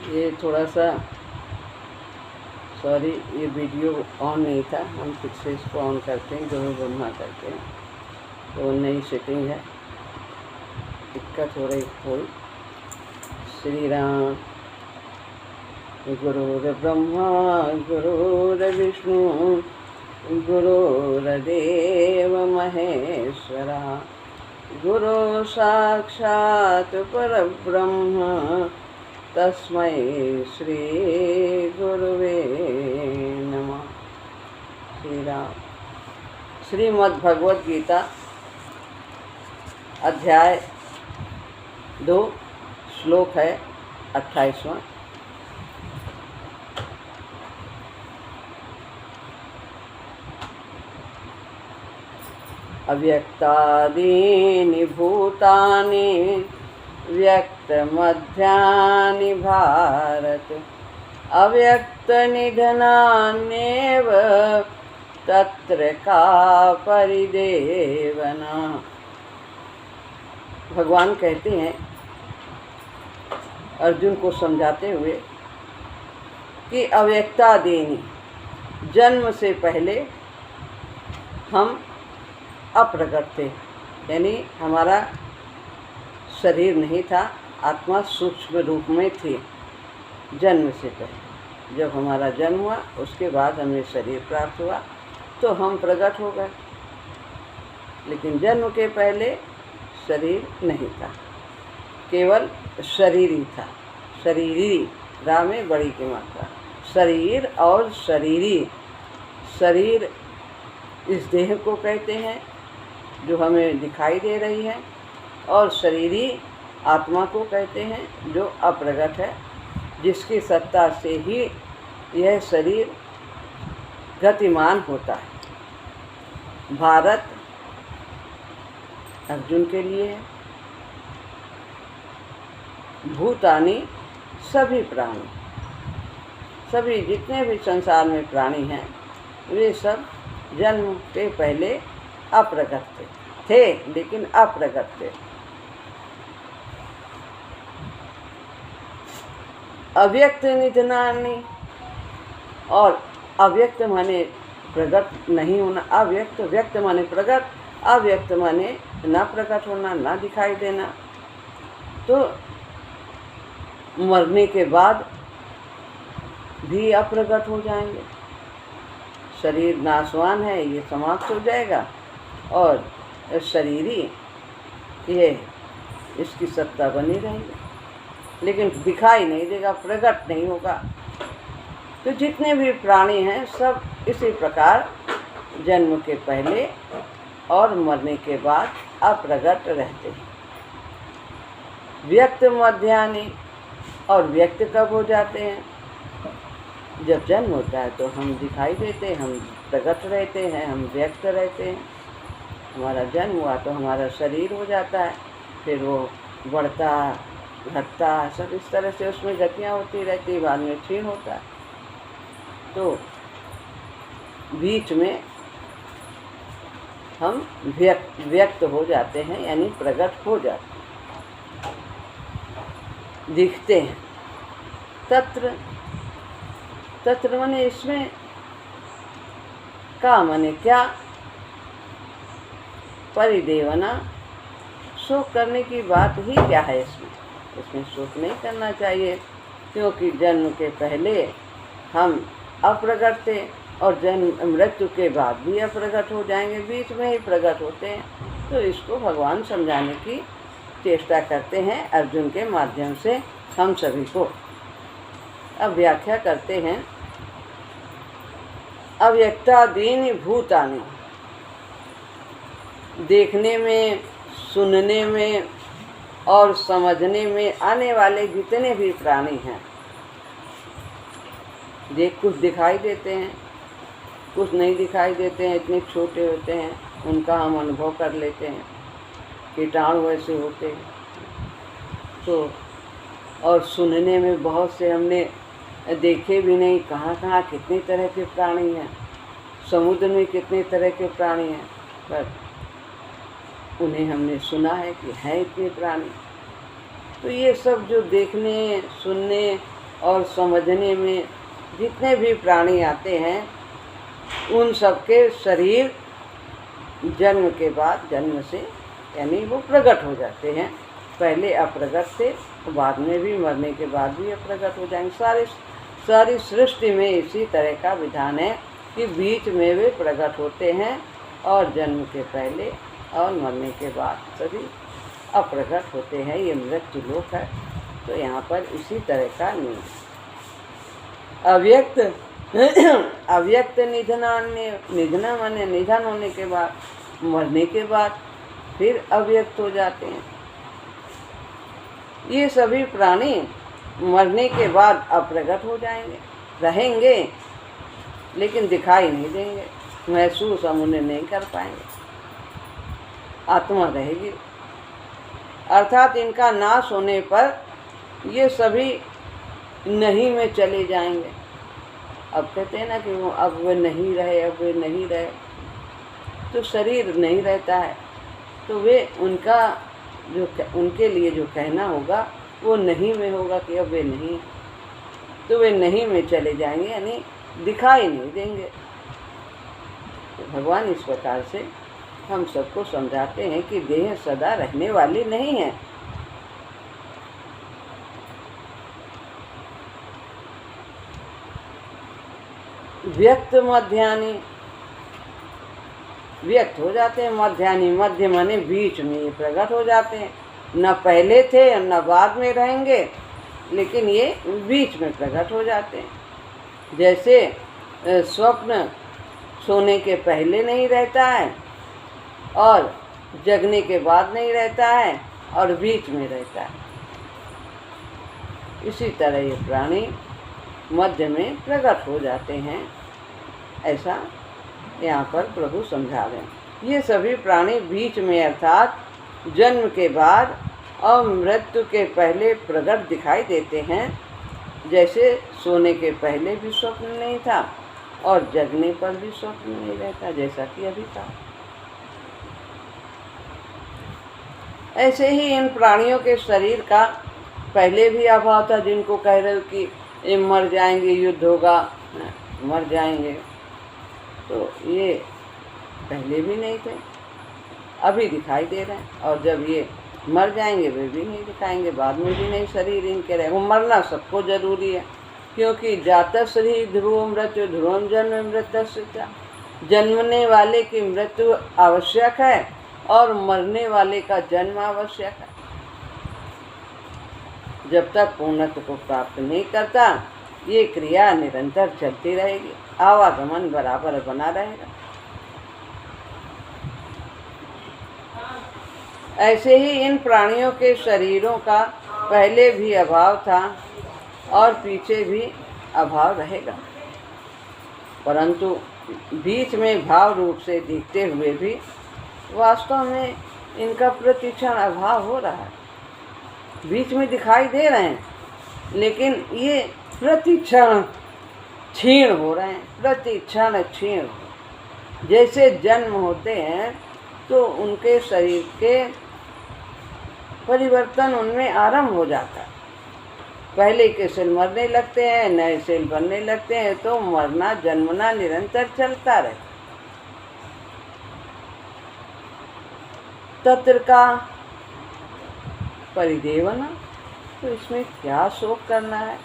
ये थोड़ा सा सॉरी, ये वीडियो ऑन नहीं था, हम फिर से इसको ऑन करते हैं, गुरु ब्रह्मा करते हैं, तो नई सेटिंग है, दिक्कत हो रही थोड़ी। श्री राम। गुरुर्ब्रह्मा गुरुर्विष्णु गुरुर्देव महेश्वरा, गुरु साक्षात् परब्रह्म तस्मै श्री गुरुवे नमः। श्री राम। श्रीमद् भगवद गीता अध्याय 2 श्लोक है 28वां। अव्यक्तादीनि भूतानि व्यक्तमध्यानि भारत, अव्यक्तनिधनान्येव तत्र का परिदेवना। भगवान कहते हैं अर्जुन को समझाते हुए कि अव्यक्तादीनि, जन्म से पहले हम अप्रगट थे, यानी हमारा शरीर नहीं था, आत्मा सूक्ष्म रूप में थी जन्म से पहले। जब हमारा जन्म हुआ उसके बाद हमें शरीर प्राप्त हुआ तो हम प्रकट हो गए, लेकिन जन्म के पहले शरीर नहीं था, केवल शरीर ही था। शरीरी, रा में बड़ी की मात्रा, शरीर और शरीरी। शरीर इस देह को कहते हैं जो हमें दिखाई दे रही है, और शरीरी आत्मा को कहते हैं जो अप्रगट है, जिसकी सत्ता से ही यह शरीर गतिमान होता है। भारत अर्जुन के लिए है, भूतानी सभी प्राणी, सभी जितने भी संसार में प्राणी हैं वे सब जन्म के पहले अप्रगट थे, लेकिन अप्रगट थे। अव्यक्त निधनानि, और अव्यक्त माने प्रकट नहीं होना, अव्यक्त, व्यक्त माने प्रकट, अव्यक्त माने ना प्रकट होना, ना दिखाई देना। तो मरने के बाद भी अप्रगट हो जाएंगे। शरीर नाशवान है, ये समाप्त हो जाएगा, और शरीरी ये इसकी सत्ता बनी रहेगी, लेकिन दिखाई नहीं देगा, प्रकट नहीं होगा। तो जितने भी प्राणी हैं सब इसी प्रकार जन्म के पहले और मरने के बाद अप्रगट रहते हैं। व्यक्त मध्यानि, और व्यक्त कब हो जाते हैं? जब जन्म होता है तो हम दिखाई देते हैं, हम प्रकट रहते हैं, हम व्यक्त रहते हैं। हमारा जन्म हुआ तो हमारा शरीर हो जाता है, फिर वो बढ़ता घटता, सब इस तरह से उसमें गतियाँ होती रहती है, बाद में क्षीण होता है। तो बीच में हम व्यक्त हो जाते हैं, यानी प्रकट हो जाते हैं, दिखते हैं। तत्र, तत्र माने इसमें, का माने क्या, परिदेवना, शोक करने की बात ही क्या है इसमें शोक नहीं करना चाहिए, क्योंकि जन्म के पहले हम अप्रगट थे और जन्म मृत्यु के बाद भी अप्रगट हो जाएंगे, बीच में ही प्रकट होते हैं। तो इसको भगवान समझाने की चेष्टा करते हैं अर्जुन के माध्यम से हम सभी को। अब व्याख्या करते हैं। अव्यक्तादीनि भूतानि, देखने में, सुनने में और समझने में आने वाले जितने भी प्राणी हैं, कुछ दिखाई देते हैं, कुछ नहीं दिखाई देते हैं, इतने छोटे होते हैं, उनका हम अनुभव कर लेते हैं, कीटाणु वैसे होते हैं। तो और सुनने में बहुत से हमने देखे भी नहीं, कहाँ कहाँ कितनी तरह के प्राणी हैं, समुद्र में कितने तरह के प्राणी हैं, पर उन्हें हमने सुना है कि हैं इतने प्राणी। तो ये सब जो देखने, सुनने और समझने में जितने भी प्राणी आते हैं उन सबके शरीर जन्म के बाद, जन्म से यानी वो प्रकट हो जाते हैं। पहले अप्रगट थे, बाद में भी, मरने के बाद भी अप्रगट हो जाएंगे। सारी सृष्टि में इसी तरह का विधान है कि बीच में वे प्रकट होते हैं और जन्म के पहले और मरने के बाद सभी अप्रकट होते हैं। ये मृत्यु लोक है। तो यहाँ पर इसी तरह का नियम। अव्यक्त अव्यक्त निधन माने निधन होने के बाद, मरने के बाद फिर अव्यक्त हो जाते हैं। ये सभी प्राणी मरने के बाद अप्रकट हो जाएंगे, रहेंगे लेकिन दिखाई नहीं देंगे, महसूस हम उन्हें नहीं कर पाएंगे। आत्मा रहेगी, अर्थात इनका नाश होने पर ये सभी नहीं में चले जाएंगे। अब कहते हैं ना कि वो अब वे नहीं रहे, अब वे नहीं रहे, तो शरीर नहीं रहता है, तो वे उनका जो उनके लिए जो कहना होगा वो नहीं में होगा कि अब वे नहीं, तो वे नहीं में चले जाएंगे, यानी दिखाई नहीं देंगे। तो भगवान इस प्रकार से हम सबको समझाते हैं कि देह सदा रहने वाली नहीं है। व्यक्त मध्यानि, व्यक्त हो जाते हैं। मध्यानि, मध्य माने बीच में ये प्रकट हो जाते हैं। न पहले थे न बाद में रहेंगे, लेकिन ये बीच में प्रकट हो जाते हैं। जैसे स्वप्न सोने के पहले नहीं रहता है और जगने के बाद नहीं रहता है और बीच में रहता है, इसी तरह ये प्राणी मध्य में प्रकट हो जाते हैं। ऐसा यहाँ पर प्रभु समझा रहे हैं। ये सभी प्राणी बीच में अर्थात जन्म के बाद और मृत्यु के पहले प्रकट दिखाई देते हैं। जैसे सोने के पहले भी स्वप्न नहीं था और जगने पर भी स्वप्न नहीं रहता, जैसा कि अभी था। ऐसे ही इन प्राणियों के शरीर का पहले भी अभाव था, जिनको कह रहे हो कि ये मर जाएंगे, युद्ध होगा, मर जाएंगे, तो ये पहले भी नहीं थे, अभी दिखाई दे रहे हैं। और जब ये मर जाएंगे वे भी नहीं दिखाएंगे, बाद में भी नहीं शरीर इनके रहे। वो मरना सबको जरूरी है, क्योंकि जाता शरीर ध्रुव मृत्यु, ध्रुवम जन्म मृत्युश्च। जन्मने वाले की मृत्यु आवश्यक है और मरने वाले का जन्म आवश्यक है। जब तक पूर्णत्व को प्राप्त नहीं करता ये क्रिया निरंतर चलती रहेगी, आवागमन बराबर बना रहेगा। ऐसे ही इन प्राणियों के शरीरों का पहले भी अभाव था और पीछे भी अभाव रहेगा, परंतु बीच में भाव रूप से दिखते हुए भी वास्तव में इनका प्रतिक्षण अभाव हो रहा है। बीच में दिखाई दे रहे हैं लेकिन ये प्रतिक्षण क्षीण हो रहे हैं, प्रतिक्षण क्षीण। जैसे जन्म होते हैं तो उनके शरीर के परिवर्तन उनमें आरंभ हो जाता है। पहले के सेल मरने लगते हैं, नए सेल बनने लगते हैं, तो मरना जन्मना निरंतर चलता रहे। तत्र का परिदेवना, तो इसमें क्या शोक करना है?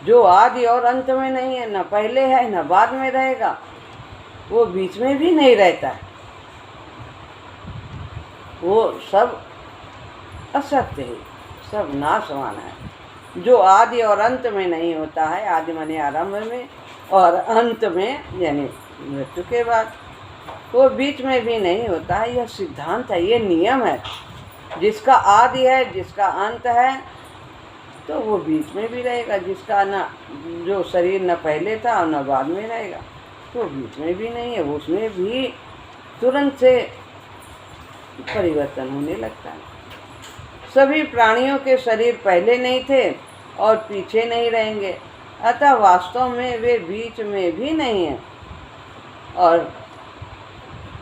जो आदि और अंत में नहीं है, न पहले है न बाद में रहेगा, वो बीच में भी नहीं रहता है, वो सब असत्य है, सब नाशवान है। जो आदि और अंत में नहीं होता है, आदि माने आरंभ में और अंत में यानी मृत्यु के बाद, वो बीच में भी नहीं होता है। यह सिद्धांत है, ये नियम है। जिसका आदि है, जिसका अंत है, तो वो बीच में भी रहेगा। जिसका न जो शरीर न पहले था और न बाद में रहेगा, तो बीच में भी नहीं है, उसमें भी तुरंत से परिवर्तन होने लगता है। सभी प्राणियों के शरीर पहले नहीं थे और पीछे नहीं रहेंगे, अतः वास्तव में वे बीच में भी नहीं है। और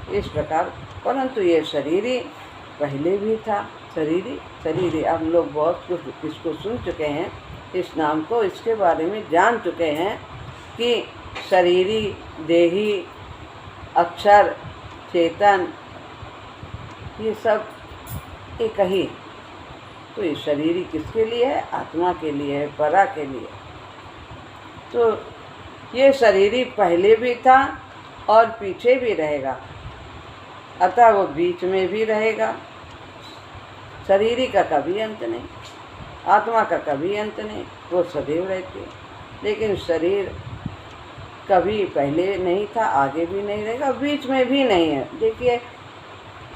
इस प्रकार परंतु ये शरीर ही पहले भी था। शरीर हम लोग बहुत कुछ इसको सुन चुके हैं इस नाम को इसके बारे में जान चुके हैं कि शरीरी, देही, अक्षर, चेतन, ये सब एक ही। तो ये शरीरी किसके लिए है? आत्मा के लिए है, परा के लिए। तो ये शरीरी पहले भी था और पीछे भी रहेगा, अतः वो बीच में भी रहेगा। शरीरी का कभी अंत नहीं, आत्मा का कभी अंत नहीं, वो सदैव रहती है। लेकिन शरीर कभी पहले नहीं था, आगे भी नहीं रहेगा, बीच में भी नहीं है। देखिए,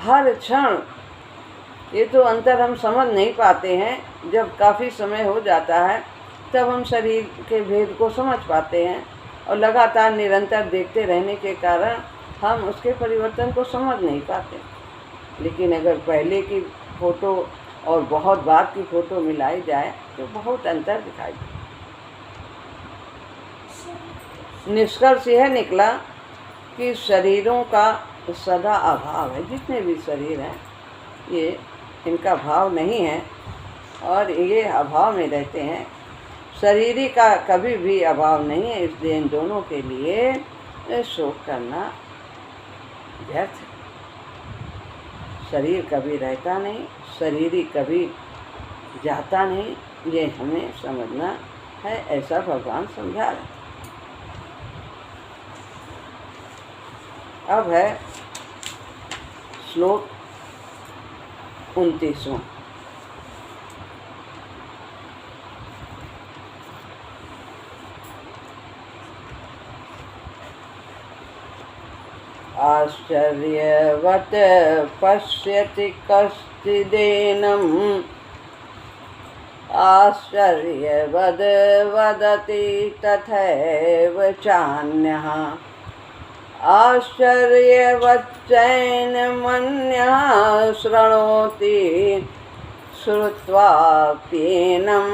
हर क्षण ये तो अंतर हम समझ नहीं पाते हैं। जब काफ़ी समय हो जाता है तब हम शरीर के भेद को समझ पाते हैं, और लगातार निरंतर देखते रहने के कारण हम उसके परिवर्तन को समझ नहीं पाते। लेकिन अगर पहले की फ़ोटो और बहुत बाद की फ़ोटो मिलाई जाए तो बहुत अंतर दिखाई देता। निष्कर्ष यह निकला कि शरीरों का सदा अभाव है। जितने भी शरीर हैं ये इनका भाव नहीं है और ये अभाव में रहते हैं। शरीरी का कभी भी अभाव नहीं है, इसलिए इन दोनों के लिए शोक करना व्यर्थ है। शरीर कभी रहता नहीं, शरीरी कभी जाता नहीं, ये हमें समझना है, ऐसा भगवान समझा रहे। अब है श्लोक 29वां। आश्चर्यवत् पश्यति कश्चिदेनम्, आश्चर्यवद् वदति तथैव चान्यः, आश्चर्यवच्चैनमन्यः शृणोति, श्रुत्वाप्येनं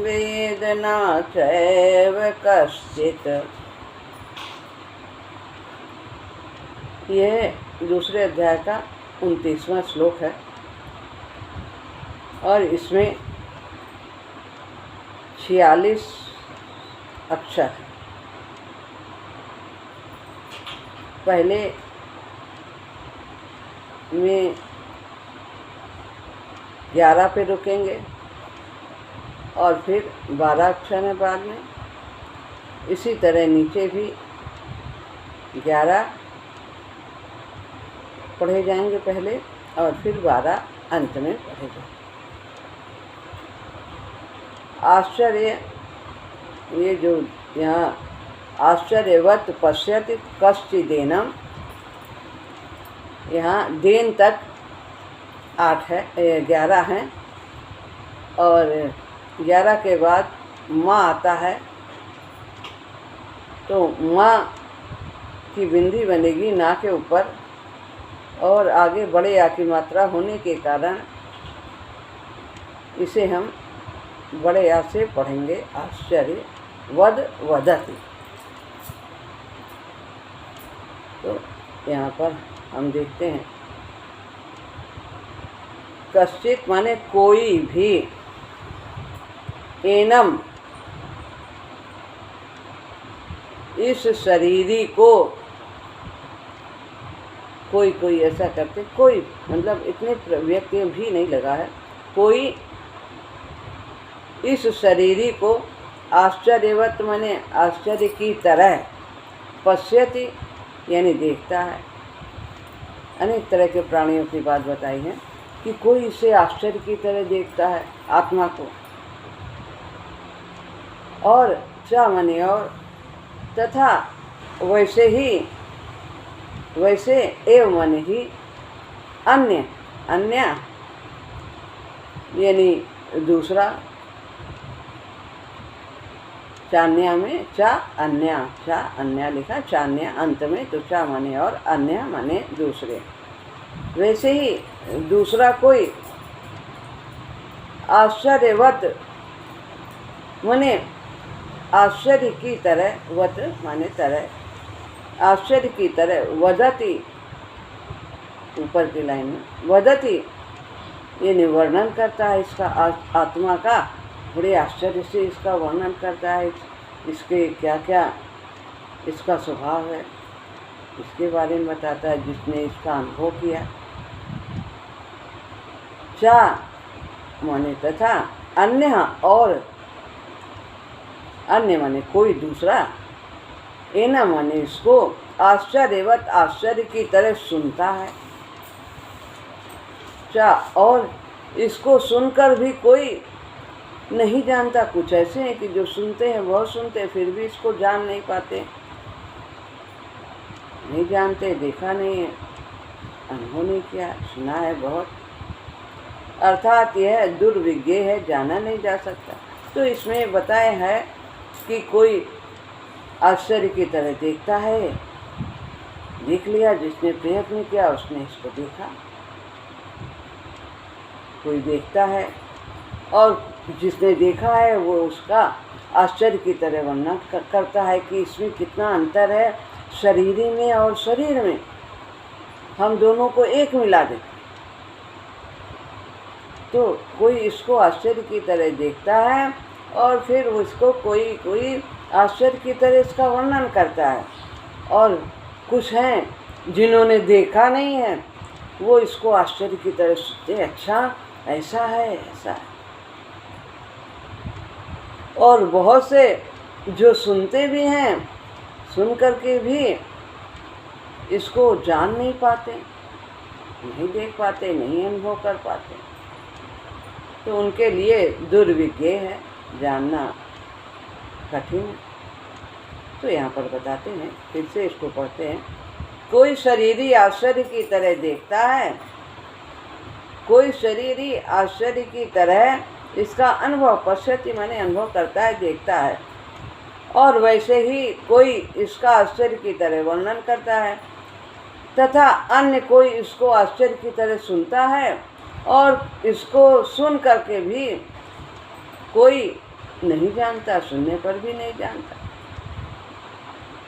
वेद न चैव कश्चित्। यह दूसरे अध्याय का 29वां श्लोक है और इसमें 46 अक्षर है। पहले में 11 पे रुकेंगे और फिर 12 अक्षर है बाद में। इसी तरह नीचे भी 11 पढ़े जाएंगे पहले और फिर 12 अंत में पढ़े जाएंगे। आश्चर्य, ये जो यहाँ आश्चर्यवत् पश्यति कश्चिदेनम्, यहाँ देन तक 8 है, 11 हैं और 11 के बाद माँ आता है, तो माँ की बिंदी बनेगी ना के ऊपर और आगे बड़े आ की मात्रा होने के कारण इसे हम बड़े आ से पढ़ेंगे। आश्चर्य वद वदति। तो यहाँ पर हम देखते हैं कश्चित माने कोई भी, एनम इस शरीरी को, कोई ऐसा करते, कोई मतलब इतने व्यक्ति भी नहीं लगा है, कोई इस शरीरी को आश्चर्यवत माने आश्चर्य की तरह, पश्यति यानी देखता है। अनेक तरह के प्राणियों की बात बताई है कि कोई इसे आश्चर्य की तरह देखता है आत्मा को, और च माने और, तथा वैसे ही, वैसे एव माने ही, अन्य, अन्य यानी दूसरा, चान्या में चा अन्य लिखा, चान्या अंत में, तो चा माने और, अन्य माने दूसरे। वैसे ही दूसरा कोई आश्चर्यवत माने आश्चर्य की तरह, वत माने तरह, आश्चर्य की तरह, वदति ऊपर की लाइन में, वदति यानी वर्णन करता है इसका, आत्मा का, बड़े आश्चर्य से इसका वर्णन करता है, इसके क्या क्या इसका स्वभाव है, इसके बारे में बताता है जिसने इसका अनुभव किया। चा माने तथा, अन्य और, अन्य माने कोई दूसरा, एना माने इसको, आश्चर्यवत आश्चर्य की तरह सुनता है। चा और इसको सुनकर भी कोई नहीं जानता। कुछ ऐसे हैं कि जो सुनते हैं बहुत सुनते हैं फिर भी इसको जान नहीं पाते, नहीं जानते, देखा नहीं है, अनुभव नहीं किया, सुना है बहुत, अर्थात यह दुर्विज्ञ है, जाना नहीं जा सकता। तो इसमें बताया है कि कोई आश्चर्य की तरह देखता है, देख लिया, जिसने प्रयत्न किया उसने इसको देखा। कोई देखता है और जिसने देखा है वो उसका आश्चर्य की तरह वर्णन करता है कि इसमें कितना अंतर है शरीरी में और शरीर में, हम दोनों को एक मिला दे। तो कोई इसको आश्चर्य की तरह देखता है और फिर उसको कोई आश्चर्य की तरह इसका वर्णन करता है, और कुछ हैं जिन्होंने देखा नहीं है वो इसको आश्चर्य की तरह सुनते, अच्छा ऐसा है, ऐसा है। और बहुत से जो सुनते भी हैं, सुन करके भी इसको जान नहीं पाते, नहीं देख पाते, नहीं अनुभव कर पाते, तो उनके लिए दुर्विज्ञ है, जानना कठिन है। तो यहाँ पर बताते हैं, फिर से इसको पढ़ते हैं। कोई शरीरी आश्चर्य की तरह देखता है, कोई शरीरी आश्चर्य की तरह इसका अनुभव, पश्यति माने अनुभव करता है, देखता है, और वैसे ही कोई इसका आश्चर्य की तरह वर्णन करता है, तथा अन्य कोई इसको आश्चर्य की तरह सुनता है और इसको सुन करके भी कोई नहीं जानता, सुनने पर भी नहीं जानता,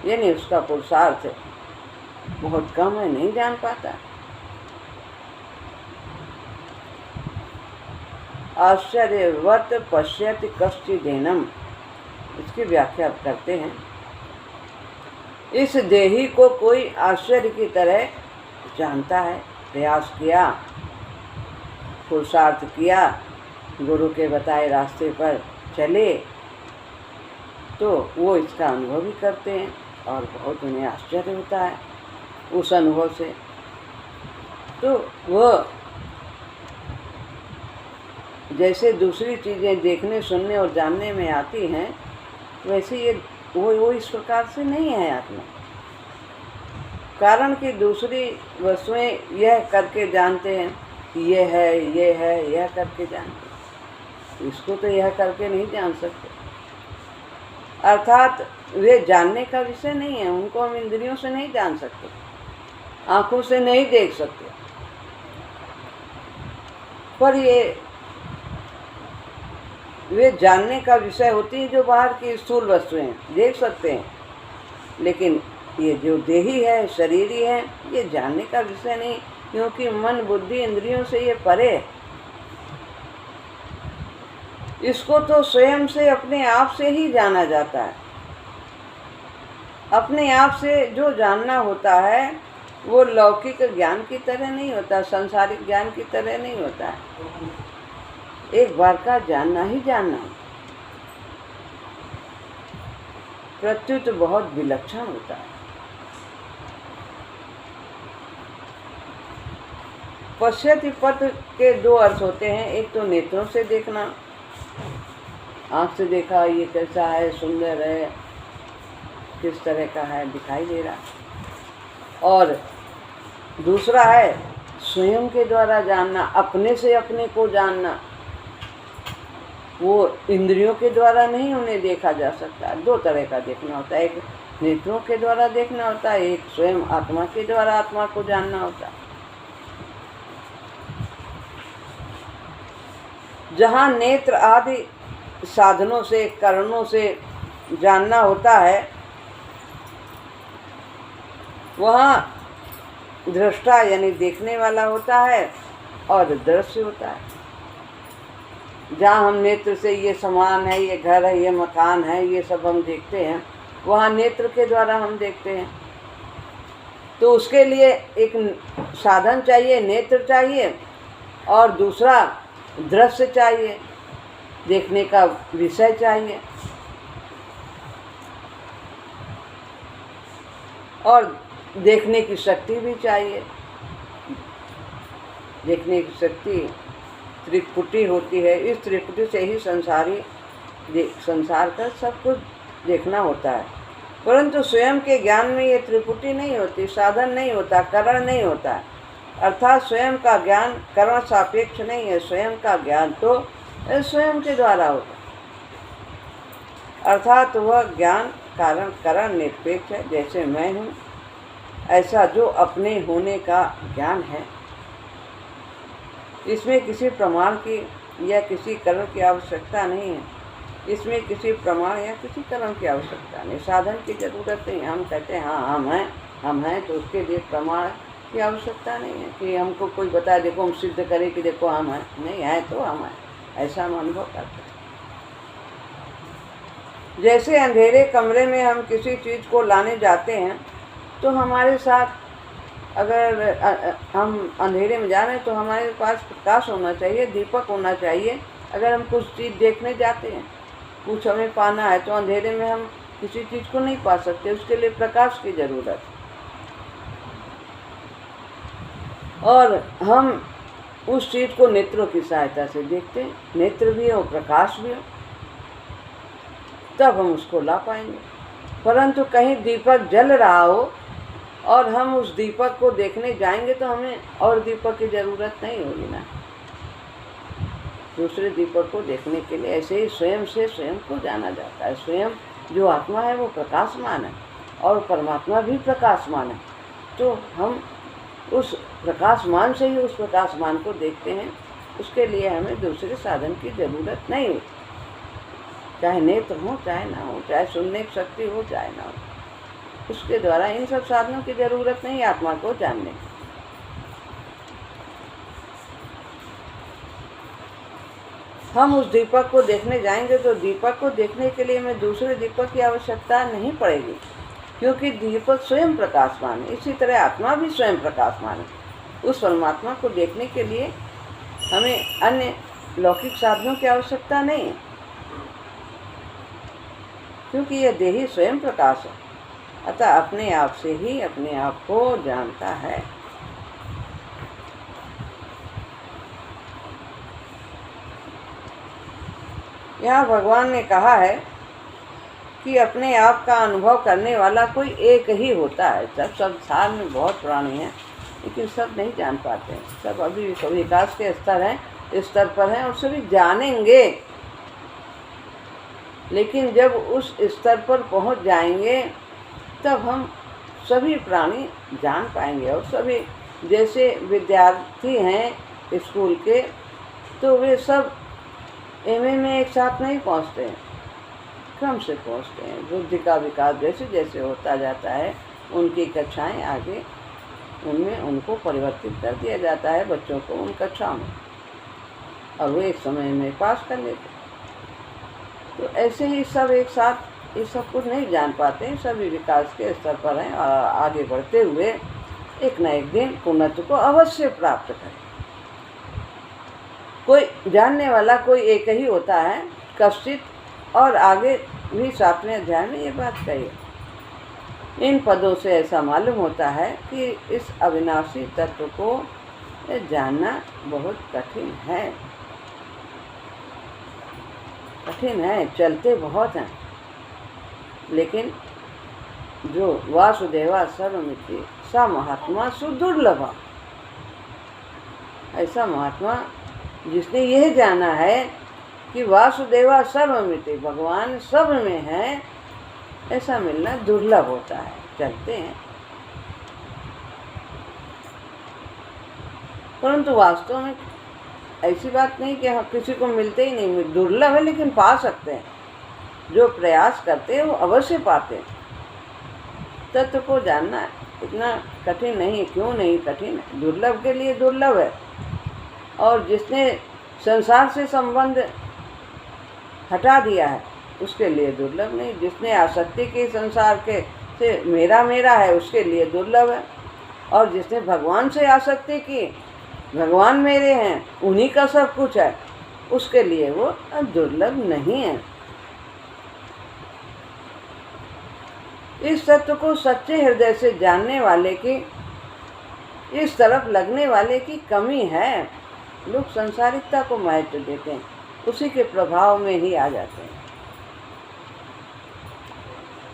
यानी उसका पुरुषार्थ बहुत कम है, नहीं जान पाता। आश्चर्यवत पश्यति कश्चिदेनम, इसकी व्याख्या करते हैं। इस देही को कोई आश्चर्य की तरह जानता है, प्रयास किया, पुरुषार्थ किया, गुरु के बताए रास्ते पर चले, तो वो इसका अनुभव भी करते हैं और बहुत उन्हें आश्चर्य होता है उस अनुभव से। तो वह जैसे दूसरी चीज़ें देखने, सुनने और जानने में आती हैं, वैसे ये वो इस प्रकार से नहीं है आत्मा। कारण कि दूसरी वस्तुएं यह करके जानते हैं कि ये है, ये है, यह करके जानते हैं, इसको तो यह करके नहीं जान सकते। अर्थात वे जानने का विषय नहीं है, उनको हम इंद्रियों से नहीं जान सकते, आँखों से नहीं देख सकते, पर ये वे जानने का विषय होती है जो बाहर की स्थूल वस्तुएं देख सकते हैं, लेकिन ये जो देही है, शरीरी है, ये जानने का विषय नहीं, क्योंकि मन बुद्धि इंद्रियों से ये परे है। इसको तो स्वयं से, अपने आप से ही जाना जाता है। अपने आप से जो जानना होता है वो लौकिक ज्ञान की तरह नहीं होता, संसारिक ज्ञान की तरह नहीं होता है। एक बार का जानना ही जानना होता, प्रत्युत बहुत विलक्षण होता है। पश्यति पद के दो अर्थ होते हैं, एक तो नेत्रों से देखना, आँख से देखा ये कैसा है, सुंदर है, किस तरह का है, दिखाई दे रहा, और दूसरा है स्वयं के द्वारा जानना, अपने से अपने को जानना। वो इंद्रियों के द्वारा नहीं उन्हें देखा जा सकता। दो तरह का देखना होता है, एक नेत्रों के द्वारा देखना होता है, एक स्वयं आत्मा के द्वारा आत्मा को जानना होता है। जहाँ नेत्र आदि साधनों से, करणों से जानना होता है, वहाँ दृष्टा यानी देखने वाला होता है और दृश्य होता है। जहाँ हम नेत्र से ये सामान है, ये घर है, ये मकान है, ये सब हम देखते हैं, वहाँ नेत्र के द्वारा हम देखते हैं। तो उसके लिए एक साधन चाहिए, नेत्र चाहिए, और दूसरा दृश्य चाहिए, देखने का विषय चाहिए, और देखने की शक्ति भी चाहिए। देखने की शक्ति त्रिपुटी होती है। इस त्रिपुटी से ही संसार का सब कुछ देखना होता है। परंतु स्वयं के ज्ञान में ये त्रिपुटी नहीं होती, साधन नहीं होता, करण नहीं होता। अर्थात स्वयं का ज्ञान करण सापेक्ष नहीं है। स्वयं का ज्ञान तो स्वयं के द्वारा होता, अर्थात वह ज्ञान कारण करण निरपेक्ष है। जैसे मैं हूँ, ऐसा जो अपने होने का ज्ञान है, इसमें किसी प्रमाण की या किसी करण की आवश्यकता नहीं है। इसमें किसी प्रमाण या किसी करण की आवश्यकता नहीं, साधन की जरूरत नहीं। हम कहते हैं हाँ हम हैं, तो उसके लिए प्रमाण की आवश्यकता नहीं है कि हमको कोई बताए देखो हम सिद्ध करें कि देखो हम हैं। नहीं है तो हम हैं, ऐसा हम अनुभव करते हैं। जैसे अंधेरे कमरे में हम किसी चीज़ को लाने जाते हैं, तो हमारे साथ अगर हम अंधेरे में जा रहे हैं तो हमारे पास प्रकाश होना चाहिए, दीपक होना चाहिए। अगर हम कुछ चीज़ देखने जाते हैं, कुछ हमें पाना है, तो अंधेरे में हम किसी चीज़ को नहीं पा सकते, उसके लिए प्रकाश की ज़रूरत है। और हम उस चीज़ को नेत्रों की सहायता से देखते हैं, नेत्र भी हो प्रकाश भी हो, तब हम उसको ला पाएंगे। परंतु कहीं दीपक जल रहा हो और हम उस दीपक को देखने जाएंगे तो हमें और दीपक की ज़रूरत नहीं होगी ना, दूसरे दीपक को देखने के लिए। ऐसे ही स्वयं से स्वयं को जाना जाता है। स्वयं जो आत्मा है वो प्रकाशमान है और परमात्मा भी प्रकाशमान है। तो हम उस प्रकाशमान से ही उस प्रकाशमान को देखते हैं। उसके लिए हमें दूसरे साधन की ज़रूरत नहीं होती, चाहे नेत्र हो चाहे ना हो, चाहे सुनने की शक्ति हो चाहे ना हो। उसके द्वारा इन सब साधनों की ज़रूरत नहीं आत्मा को जानने की। हम उस दीपक को देखने जाएंगे तो दीपक को देखने के लिए हमें दूसरे दीपक की आवश्यकता नहीं पड़ेगी, क्योंकि दीपक स्वयं प्रकाशमान है। इसी तरह आत्मा भी स्वयं प्रकाशमान है। उस परमात्मा को देखने के लिए हमें अन्य लौकिक साधनों की आवश्यकता नहीं है, क्योंकि यह देही स्वयं प्रकाश है। अतः अपने आप से ही अपने आप को जानता है। यहाँ भगवान ने कहा है कि अपने आप का अनुभव करने वाला कोई एक ही होता है। सब संसार में बहुत प्राणी हैं, लेकिन सब नहीं जान पाते हैं। सब अभी विकास के स्तर पर हैं और सभी जानेंगे। लेकिन जब उस स्तर पर पहुंच जाएंगे तब हम सभी प्राणी जान पाएंगे। और सभी जैसे विद्यार्थी हैं स्कूल के, तो वे सब एमए में एक साथ नहीं पहुंचते हैं, क्रम से पहुंचते हैं। बुद्धि का विकास जैसे जैसे होता जाता है, उनकी कक्षाएं आगे उनमें उनको परिवर्तित कर दिया जाता है, बच्चों को उन कक्षाओं में, और वो एक समय में पास कर लेते। तो ऐसे ही सब एक साथ ये सब कुछ नहीं जान पाते हैं। सभी विकास के स्तर पर हैं और आगे बढ़ते हुए एक न एक दिन पूर्णत्व को अवश्य प्राप्त करें। कोई जानने वाला कोई एक ही होता है कश्चित, और आगे भी 7वें अध्याय में ये बात कही है। इन पदों से ऐसा मालूम होता है कि इस अविनाशी तत्व को जानना बहुत कठिन है। चलते बहुत हैं, लेकिन जो वासुदेवा सर्वमिति सा महात्मा सुदुर्लभ, ऐसा महात्मा जिसने यह जाना है कि वासुदेवा सर्वमिति, भगवान सब में है, ऐसा मिलना दुर्लभ होता है। चलते हैं, परंतु वास्तव में ऐसी बात नहीं कि हम किसी को मिलते ही नहीं, दुर्लभ है लेकिन पा सकते हैं। जो प्रयास करते हैं वो अवश्य पाते हैं। तत्व को जानना इतना कठिन नहीं। क्यों नहीं कठिन? दुर्लभ के लिए दुर्लभ है। और जिसने संसार से संबंध हटा दिया है उसके लिए दुर्लभ नहीं। जिसने आसक्ति की संसार के से मेरा मेरा है उसके लिए दुर्लभ है। और जिसने भगवान से आसक्ति की, भगवान मेरे हैं, उन्हीं का सब कुछ है, उसके लिए वो दुर्लभ नहीं है। इस तत्व को सच्चे हृदय से जानने वाले की, इस तरफ लगने वाले की कमी है। लोग संसारिकता को महत्व देते हैं, उसी के प्रभाव में ही आ जाते हैं।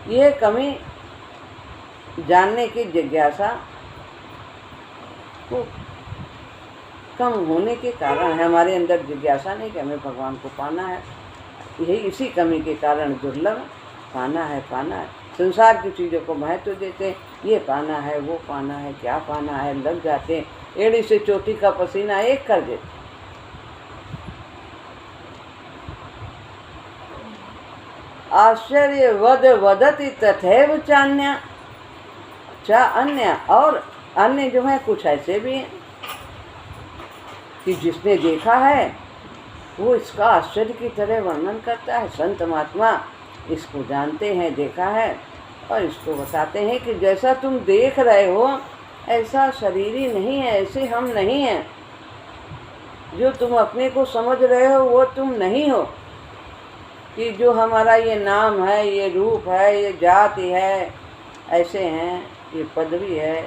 यह कमी जानने की जिज्ञासा को कम होने के कारण है। हमारे अंदर जिज्ञासा नहीं कि हमें भगवान को पाना है, यही इसी कमी के कारण दुर्लभ है। पाना है, पाना है, संसार की चीज़ों को महत्व देते हैं, ये पाना है, वो पाना है, क्या पाना है, लग जाते हैं, एड़ी से चोटी का पसीना एक कर देते। आश्चर्य वद वदति तथैव चान्या चा अन्य, और अन्य जो है कुछ ऐसे भी हैं कि जिसने देखा है वो इसका आश्चर्य की तरह वर्णन करता है। संत महात्मा इसको जानते हैं, देखा है, और इसको बताते हैं कि जैसा तुम देख रहे हो ऐसा शरीर ही नहीं है, ऐसे हम नहीं हैं। जो तुम अपने को समझ रहे हो वो तुम नहीं हो, कि जो हमारा ये नाम है, ये रूप है, ये जाति है, ऐसे हैं, ये पदवी है,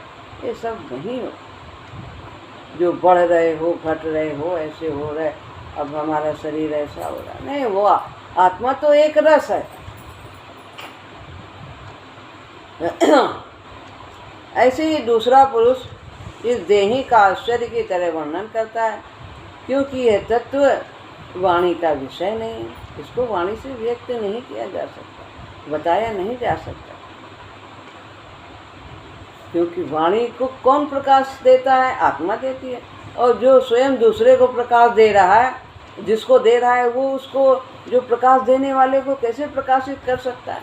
ये सब नहीं हो। जो बढ़ रहे हो, घट रहे हो, ऐसे हो रहे, अब हमारा शरीर ऐसा हो रहा नहीं, वो आत्मा तो एक रस है। ऐसे ही दूसरा पुरुष इस देही का आश्चर्य की तरह वर्णन करता है, क्योंकि यह तत्व वाणी का विषय नहीं है, इसको वाणी से व्यक्त नहीं किया जा सकता, बताया नहीं जा सकता। क्योंकि वाणी को कौन प्रकाश देता है? आत्मा देती है। और जो स्वयं दूसरे को प्रकाश दे रहा है, जिसको दे रहा है, वो उसको, जो प्रकाश देने वाले को कैसे प्रकाशित कर सकता है?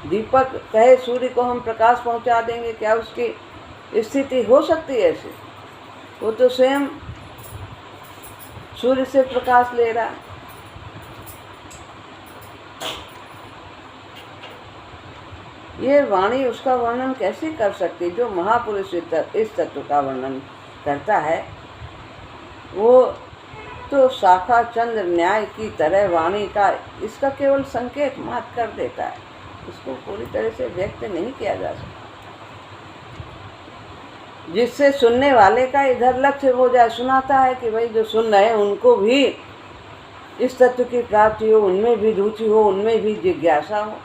दीपक कहे सूर्य को हम प्रकाश पहुंचा देंगे, क्या उसकी स्थिति हो सकती है ऐसे? वो तो स्वयं सूर्य से प्रकाश ले रहा है। ये वाणी उसका वर्णन कैसे कर सकती? जो महापुरुष इस तत्व का वर्णन करता है वो तो शाखा चंद्र न्याय की तरह वाणी का इसका केवल संकेत मात्र कर देता है, इसको पूरी तरह से व्यक्त नहीं किया जा सकता, जिससे सुनने वाले का इधर लक्ष्य हो जाए। सुनाता है कि भाई जो सुन रहे हैं उनको भी इस तत्व की प्राप्ति हो, उनमें भी रुचि हो, उनमें भी जिज्ञासा हो।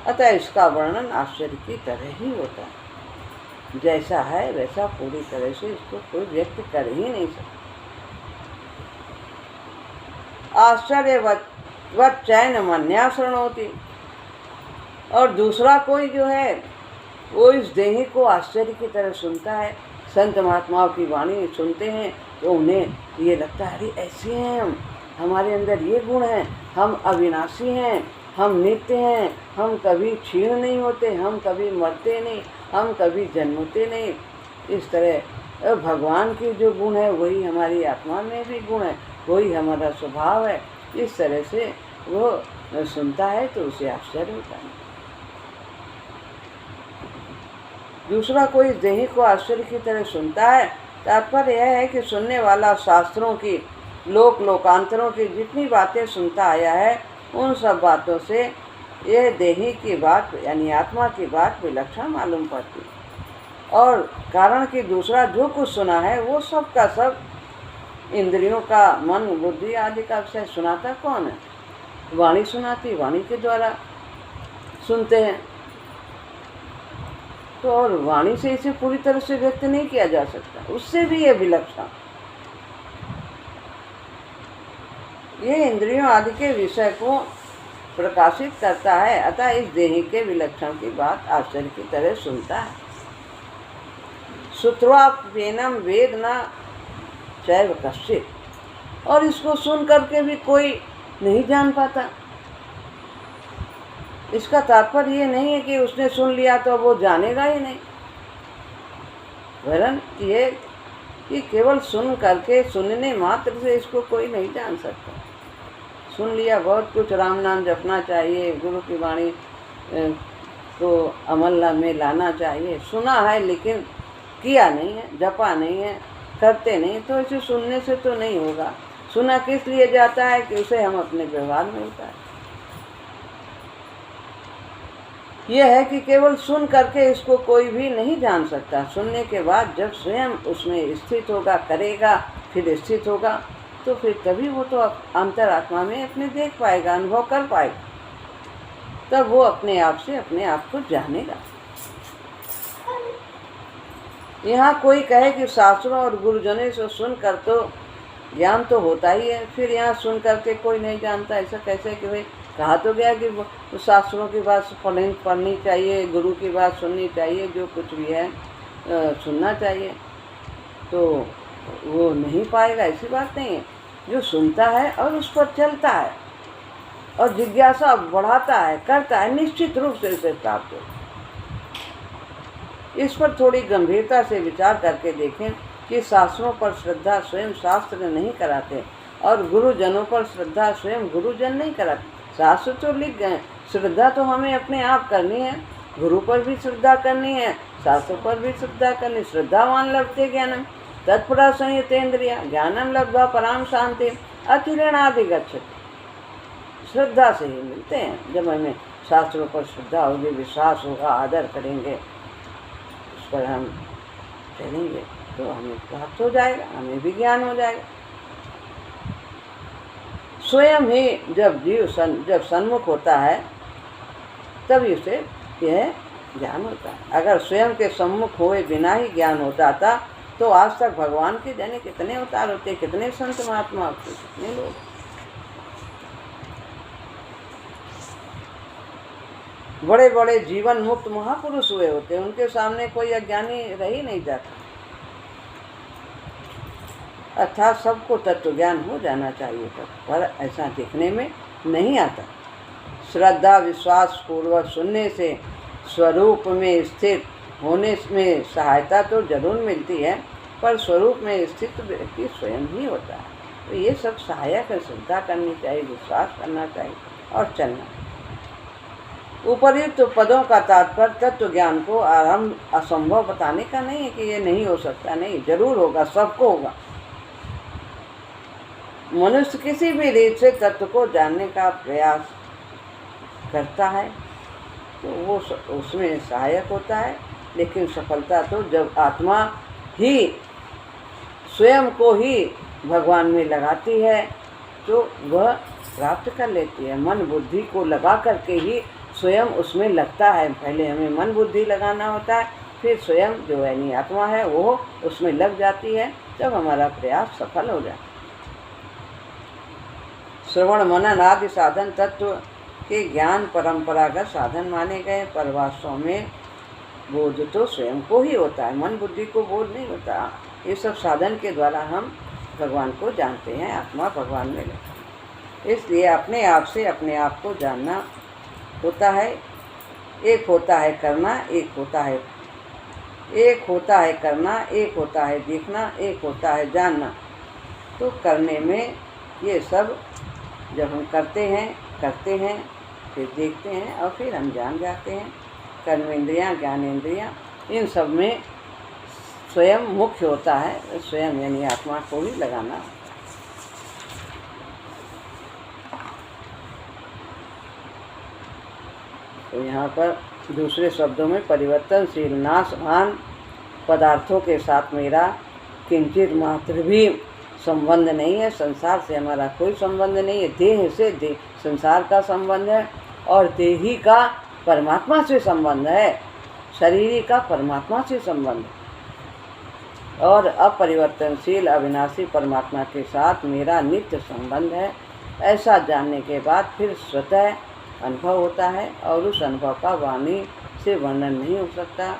अतः इसका वर्णन आश्चर्य की तरह ही होता है, जैसा है वैसा पूरी तरह से इसको कोई व्यक्त कर ही नहीं सकता। आश्चर्यवत चैन मन्या शृणोति, और दूसरा कोई जो है वो इस देही को आश्चर्य की तरह सुनता है। संत महात्माओं की वाणी सुनते हैं तो उन्हें ये लगता है अरे ऐसे हैं हम, हमारे अंदर ये गुण हैं, हम अविनाशी हैं, हम नित्य हैं, हम कभी क्षीण नहीं होते, हम कभी मरते नहीं, हम कभी जन्मते नहीं। इस तरह भगवान के जो गुण है वही हमारी आत्मा में भी गुण है, वही हमारा स्वभाव है। इस तरह से वो सुनता है तो उसे आश्चर्य होता है। दूसरा कोई देही को आश्चर्य की तरह सुनता है, तात्पर्य यह है कि सुनने वाला शास्त्रों की, लोकांतरों की जितनी बातें सुनता आया है उन सब बातों से यह देही की बात यानी आत्मा की बात विलक्षण मालूम पड़ती है। और कारण कि दूसरा जो कुछ सुना है वो सब का सब इंद्रियों का, मन, बुद्धि आदि का विषय सुनाता कौन है? वाणी सुनाती, वाणी के द्वारा सुनते हैं। तो और वाणी से इसे पूरी तरह से व्यक्त नहीं किया जा सकता, उससे भी ये विलक्षण, ये इंद्रियों आदि के विषय को प्रकाशित करता है। अतः इस देही के विलक्षण की बात आश्चर्य की तरह सुनता है। श्रुत्वाप्येनम वेद न चैव कश्चित्, और इसको सुन करके भी कोई नहीं जान पाता। इसका तात्पर्य ये नहीं है कि उसने सुन लिया तो वो जानेगा ही नहीं, वरन ये कि केवल सुन करके, सुनने मात्र से इसको कोई नहीं जान सकता। सुन लिया बहुत कुछ, राम नाम जपना चाहिए, गुरु की वाणी को अमल में लाना चाहिए, सुना है लेकिन किया नहीं है, जपा नहीं है, करते नहीं, तो इसे सुनने से तो नहीं होगा। सुना किस लिए जाता है कि उसे हम अपने व्यवहार में उतारें। यह है कि केवल सुन करके इसको कोई भी नहीं जान सकता। सुनने के बाद जब स्वयं उसमें स्थित होगा, करेगा, फिर स्थित होगा, तो फिर तभी वो तो अंतरात्मा में अपने देख पाएगा, अनुभव कर पाएगा, तब वो अपने आप से अपने आप को जानेगा। यहाँ कोई कहे कि शास्त्रों और गुरुजनों से सुनकर तो ज्ञान तो होता ही है, फिर यहाँ सुन करके कोई नहीं जानता, ऐसा कैसे? कि भाई कहा तो गया कि शास्त्रों की बात पढ़नी चाहिए, गुरु की बात सुननी चाहिए, जो कुछ भी है सुनना चाहिए, तो वो नहीं पाएगा, ऐसी बात नहीं है। जो सुनता है और उस पर चलता है और जिज्ञासा बढ़ाता है, करता है, निश्चित रूप से उसे प्राप्त होगा। इस पर थोड़ी गंभीरता से विचार करके देखें कि शास्त्रों पर श्रद्धा स्वयं शास्त्र नहीं कराते और गुरुजनों पर श्रद्धा स्वयं गुरुजन नहीं कराते। शास्त्र तो लिख गए, श्रद्धा तो हमें अपने आप करनी है, गुरु पर भी श्रद्धा करनी है, शास्त्रों पर भी श्रद्धा करनी। श्रद्धावान लभते ज्ञानम तत्परा संयतेन्द्रिया ज्ञानम लब्ध्वा पराम शांति अतिरेणाधिगच्छति। श्रद्धा से ही मिलते हैं। जब हमें शास्त्रों पर श्रद्धा होगी, विश्वास होगा, आदर करेंगे, उस पर हम चलेंगे, तो हमें प्राप्त हो जाएगा, हमें भी ज्ञान हो जाएगा। स्वयं ही जब जीव जब सन्मुख होता है तभी उसे यह ज्ञान होता है। अगर स्वयं के सम्मुख हुए बिना ही ज्ञान होता था तो आज तक भगवान के जाने कितने अवतार होते, कितने संत महात्मा होते, कितने लोग। बड़े बड़े जीवन मुक्त महापुरुष हुए होते, उनके सामने कोई अज्ञानी रह ही नहीं जाता। अर्थात सबको तत्व ज्ञान हो जाना चाहिए, पर ऐसा दिखने में नहीं आता। श्रद्धा विश्वास पूर्वक सुनने से स्वरूप में स्थित होने में सहायता तो जरूर मिलती है, पर स्वरूप में स्थित व्यक्ति स्वयं ही होता है। तो ये सब सहायक है। श्रद्धा करनी चाहिए, विश्वास करना चाहिए और चलना। उपर्युक्त पदों का तात्पर्य तत्व ज्ञान को आरंभ असंभव बताने का नहीं है कि ये नहीं हो सकता, नहीं, जरूर होगा, सबको होगा। मनुष्य किसी भी रीत से तत्व को जानने का प्रयास करता है तो वो उसमें सहायक होता है, लेकिन सफलता तो जब आत्मा ही स्वयं को ही भगवान में लगाती है तो वह प्राप्त कर लेती है। मन बुद्धि को लगा करके ही स्वयं उसमें लगता है। पहले हमें मन बुद्धि लगाना होता है, फिर स्वयं जो यानी आत्मा है वो उसमें लग जाती है, तब हमारा प्रयास सफल हो जाता है। श्रवण मनन आदि साधन तत्व के ज्ञान परंपरागत साधन माने गए, पर वास्तव में बोध तो स्वयं को ही होता है, मन बुद्धि को बोध नहीं होता। ये सब साधन के द्वारा हम भगवान को जानते हैं, आत्मा भगवान में लगती है। इसलिए अपने आप से अपने आप को जानना होता है। एक होता है करना, एक होता है करना, एक होता है देखना, एक होता है जानना। तो करने में ये सब जब हम करते हैं फिर देखते हैं और फिर हम जान जाते हैं। कर्मेंद्रियाँ, ज्ञानेंद्रियाँ, इन सब में स्वयं मुख्य होता है, स्वयं यानी आत्मा को ही लगाना। तो यहाँ पर दूसरे शब्दों में परिवर्तनशील नाशवान पदार्थों के साथ मेरा किंचित मात्र भी संबंध नहीं है। संसार से हमारा कोई संबंध नहीं है। देह से संसार का संबंध है और देही का परमात्मा से संबंध है, शरीरी का परमात्मा से संबंध है। और अपरिवर्तनशील अविनाशी परमात्मा के साथ मेरा नित्य संबंध है। ऐसा जानने के बाद फिर स्वतः अनुभव होता है और उस अनुभव का वाणी से वर्णन नहीं हो सकता।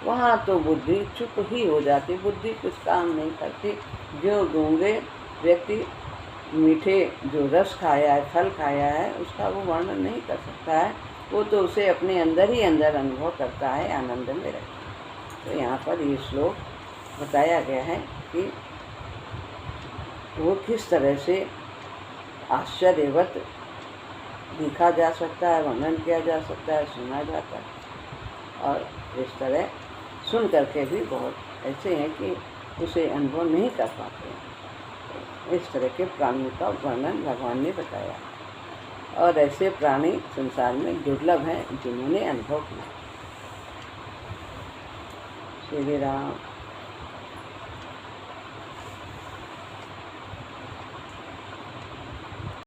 वहाँ तो बुद्धि चुप ही हो जाती, बुद्धि कुछ काम नहीं करती। जो गूंगे व्यक्ति मीठे जो रस खाया है, फल खाया है, उसका वो वर्णन नहीं कर सकता है। वो तो उसे अपने अंदर ही अंदर अनुभव करता है, आनंद में रहता है। तो यहाँ पर ये श्लोक बताया गया है कि वो किस तरह से आश्चर्यवत लिखा जा सकता है, वर्णन किया जा सकता है, सुना जाता है। और इस तरह सुन करके भी बहुत ऐसे हैं कि उसे अनुभव नहीं कर पाते हैं। इस तरह के प्राणियों का वर्णन भगवान ने बताया और ऐसे प्राणी संसार में दुर्लभ हैं जिन्होंने अनुभव किया। श्री राम।